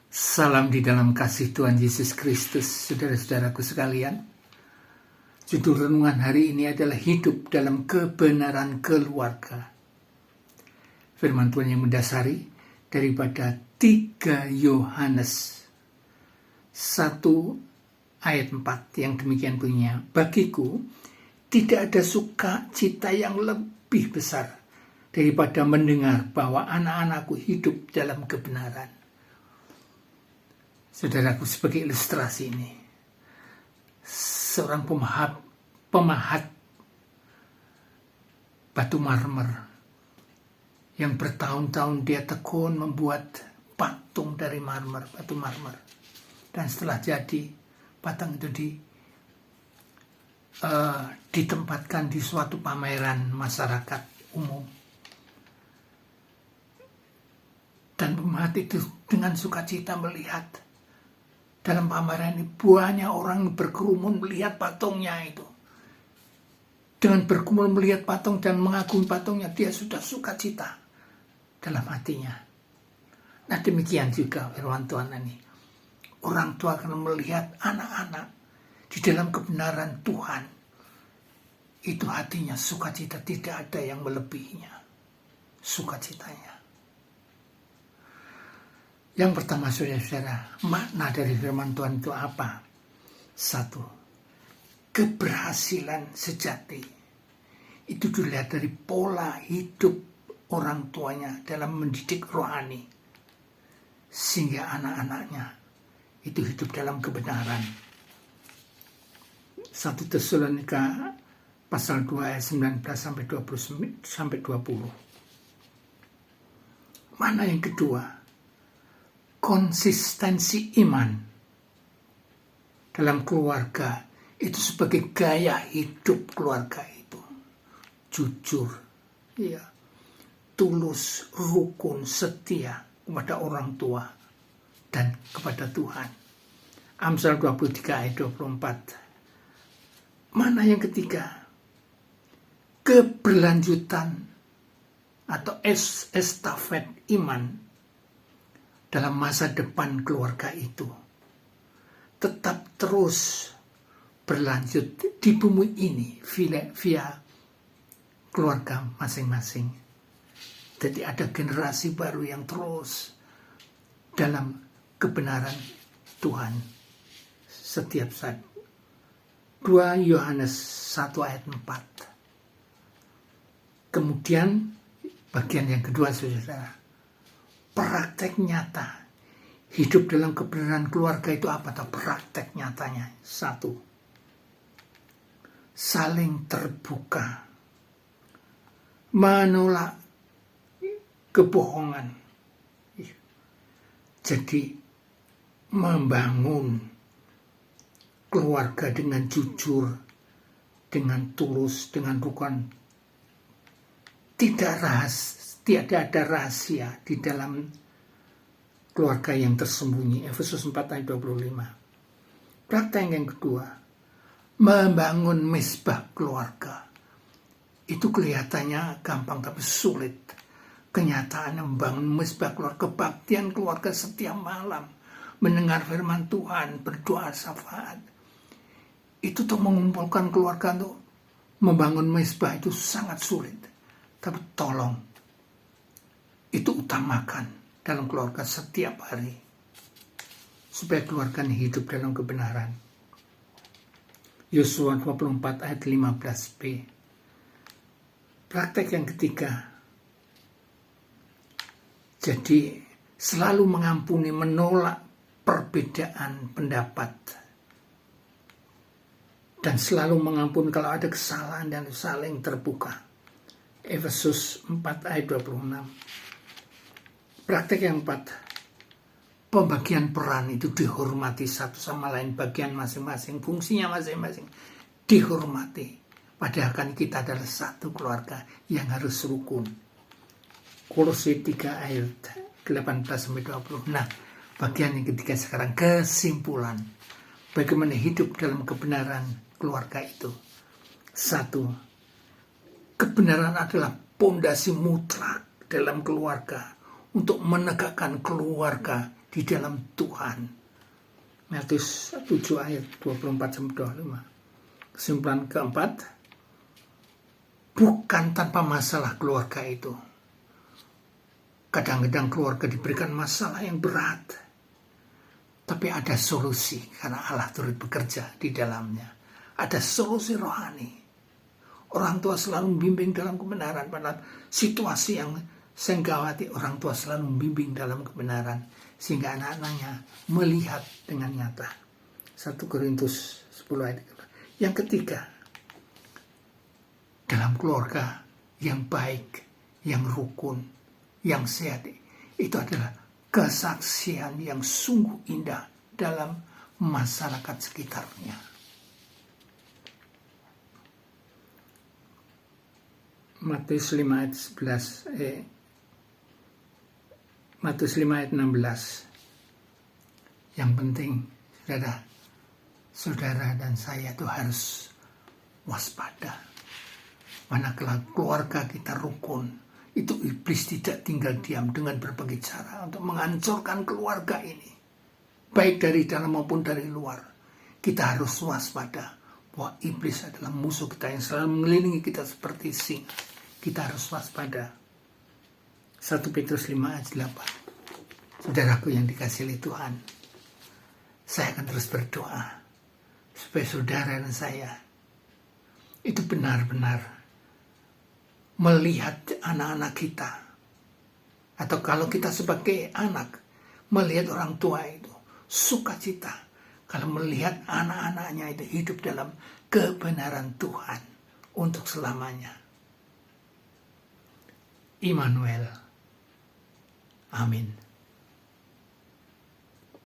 Salam di dalam kasih Tuhan Yesus Kristus, saudara-saudaraku sekalian. Judul renungan hari ini adalah hidup dalam kebenaran keluarga. Firman Tuhan yang mendasari daripada 3 Yohanes 1 ayat 4 yang demikian bunyinya. Bagiku tidak ada sukacita yang lebih besar daripada mendengar bahwa anak-anakku hidup dalam kebenaran. Saudaraku, sebagai ilustrasi ini, seorang pemahat batu marmer yang bertahun-tahun dia tekun membuat patung dari batu marmer, dan setelah jadi patung itu ditempatkan di suatu pameran masyarakat umum, dan pemahat itu dengan sukacita melihat dalam pameran ini banyak orang berkerumun melihat patungnya itu. Dengan berkerumun melihat patung dan mengagumi patungnya, dia sudah sukacita dalam hatinya. Nah, demikian juga firman Tuhan ini. Orang tua akan melihat anak-anak di dalam kebenaran Tuhan. Itu hatinya sukacita, tidak ada yang melebihinya. Sukacitanya. Yang pertama, saudara-saudara, makna dari firman Tuhan itu apa? 1. Keberhasilan sejati. Itu dilihat dari pola hidup orang tuanya dalam mendidik rohani, sehingga anak-anaknya itu hidup dalam kebenaran. 1 Tesalonika pasal 2 ayat 19 sampai 20. Mana yang kedua? Konsistensi iman dalam keluarga itu sebagai gaya hidup keluarga itu. Jujur, ya, tulus, rukun, setia kepada orang tua dan kepada Tuhan. Amsal 23 ayat 24. Mana yang ketiga? Keberlanjutan atau estafet iman dalam masa depan keluarga itu tetap terus berlanjut di bumi ini via keluarga masing-masing. Jadi ada generasi baru yang terus dalam kebenaran Tuhan setiap saat. 2 Yohanes 1 ayat 4. Kemudian bagian yang kedua, saudara, praktek nyata hidup dalam kebenaran keluarga itu apa? Praktek nyatanya 1. Saling terbuka, menolak kebohongan. Jadi membangun keluarga dengan jujur, dengan tulus, dengan rukun. Tidak ada rahasia di dalam keluarga yang tersembunyi. Efesus 4 ayat 25. Praktek yang kedua, membangun mesbah keluarga. Itu kelihatannya gampang tapi sulit. Kenyataannya membangun mesbah keluarga, kebaktian keluarga setiap malam, mendengar firman Tuhan, berdoa syafaat. Itu untuk mengumpulkan keluarga, untuk membangun mesbah itu sangat sulit. Tapi tolong, itu utamakan dalam keluarga setiap hari, supaya keluarga hidup dalam kebenaran. Yosua 24 ayat 15b. Praktek yang ketiga, jadi selalu mengampuni, menolak perbedaan pendapat, dan selalu mengampuni kalau ada kesalahan dan saling terbuka. Efesus 4 ayat 26. Praktek yang 4, pembagian peran itu dihormati satu sama lain, bagian masing-masing, fungsinya masing-masing dihormati. Padahal kan kita adalah satu keluarga yang harus rukun. Kolose 3 ayat 18-20. Nah, bagian yang ketiga sekarang, kesimpulan. Bagaimana hidup dalam kebenaran keluarga itu. 1. Kebenaran adalah pondasi mutlak dalam keluarga untuk menegakkan keluarga di dalam Tuhan. Matius 7 ayat 24-25. Kesimpulan keempat, bukan tanpa masalah keluarga itu. Kadang-kadang keluarga diberikan masalah yang berat, tapi ada solusi karena Allah turut bekerja di dalamnya. Ada solusi rohani. Orang tua selalu membimbing dalam kebenaran. Pada situasi yang senggawati, orang tua selalu membimbing dalam kebenaran, sehingga anak-anaknya melihat dengan nyata. 1 Korintus 10 ayat 3. Yang ketiga, dalam keluarga yang baik, yang rukun, yang sehat, itu adalah kesaksian yang sungguh indah dalam masyarakat sekitarnya. Matius 5 ayat 11, Matius 5 ayat 16. Yang penting, saudara dan saya itu harus waspada. Manakala keluarga kita rukun, itu iblis tidak tinggal diam dengan berbagai cara untuk menghancurkan keluarga ini. Baik dari dalam maupun dari luar. Kita harus waspada bahwa iblis adalah musuh kita yang selalu mengelilingi kita seperti singa. Kita harus waspada. 1 Petrus 5 ayat 8. Saudaraku yang dikasihi oleh Tuhan, saya akan terus berdoa supaya saudara dan saya itu benar-benar melihat anak-anak kita, atau kalau kita sebagai anak melihat orang tua itu sukacita kalau melihat anak-anaknya itu hidup dalam kebenaran Tuhan untuk selamanya. Immanuel. Amin.